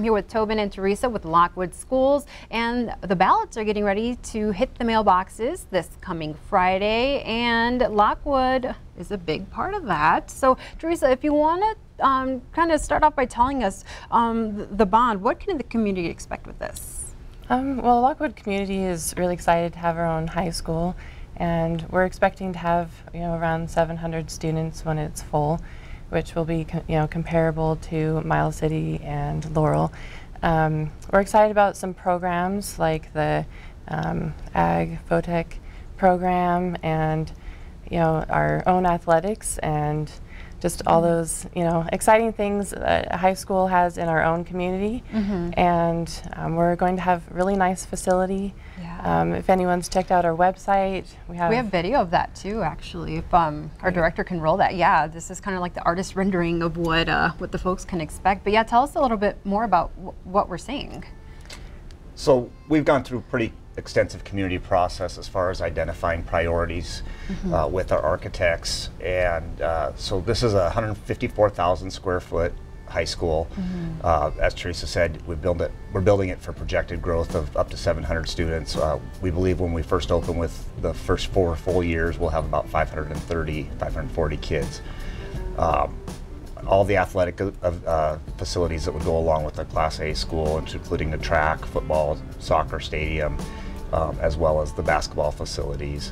I'm here with Tobin and Teresa with Lockwood Schools, and the ballots are getting ready to hit the mailboxes this coming Friday, and Lockwood is a big part of that. So, Teresa, if you want to kind of start off by telling us the bond, what can the community expect with this? Well, Lockwood community is really excited to have our own high school, and we're expecting to have around 700 students when it's full, which will be comparable to Miles City and Laurel. We're excited about some programs like the Ag Photech program, and our own athletics, and just all those exciting things that high school has in our own community. And we're going to have really nice facility. If anyone's checked out our website, we have video of that too, actually. If our director can roll that. Yeah, this is kind of like the artist rendering of what the folks can expect. But yeah, tell us a little bit more about what we're seeing. So we've gone through a pretty extensive community process as far as identifying priorities with our architects, and so this is a 154,000 square foot high school. As Teresa said, we're building it for projected growth of up to 700 students. We believe when we first open, with the first 4 full years, we'll have about 540 kids. All the athletic facilities that would go along with a Class A school, including the track, football, soccer stadium, as well as the basketball facilities.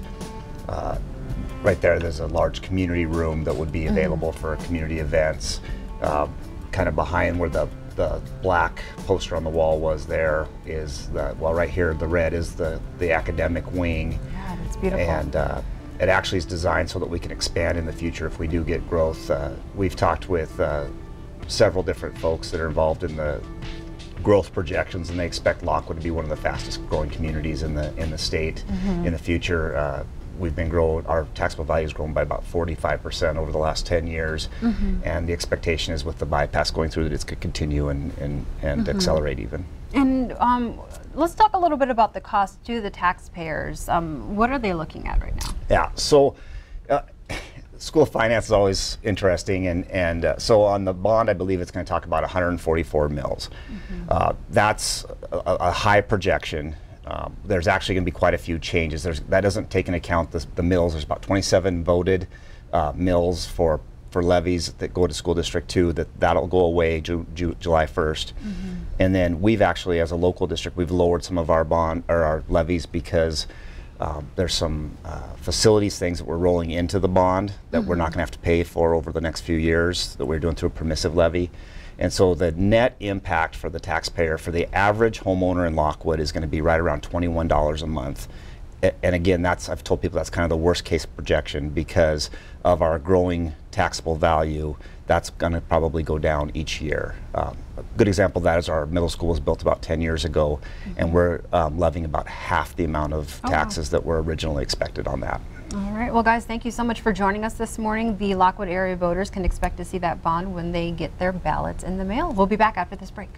Right there's a large community room that would be available for community events. Kind of behind where the black poster on the wall was, there is right here, the red is the academic wing. Yeah, that's beautiful. And it actually is designed so that we can expand in the future if we do get growth. We've talked with several different folks that are involved in the growth projections, and they expect Lockwood to be one of the fastest growing communities in the state in the future. We've been growing, our taxable value has grown by about 45% over the last 10 years, and the expectation is with the bypass going through that it's going to continue and accelerate even. And let's talk a little bit about the cost to the taxpayers. What are they looking at right now? Yeah, so school finance is always interesting, and so on the bond, I believe it's going to talk about 144 mills. That's a high projection. There's actually going to be quite a few changes. That doesn't take into account the mills. There's about 27 voted mills for levies that go to School District 2. That'll go away July 1st. And then we've actually, as a local district, we've lowered some of our our levies because there's some facilities things that we're rolling into the bond that we're not going to have to pay for over the next few years, that we're doing through a permissive levy. And so the net impact for the taxpayer, for the average homeowner in Lockwood, is going to be right around $21 a month. And again, I've told people that's kind of the worst case projection because of our growing taxable value. That's going to probably go down each year. A good example of that is our middle school was built about 10 years ago, and we're levying about half the amount of taxes that were originally expected on that. All right, well guys, thank you so much for joining us this morning. The Lockwood area voters can expect to see that bond when they get their ballots in the mail. We'll be back after this break.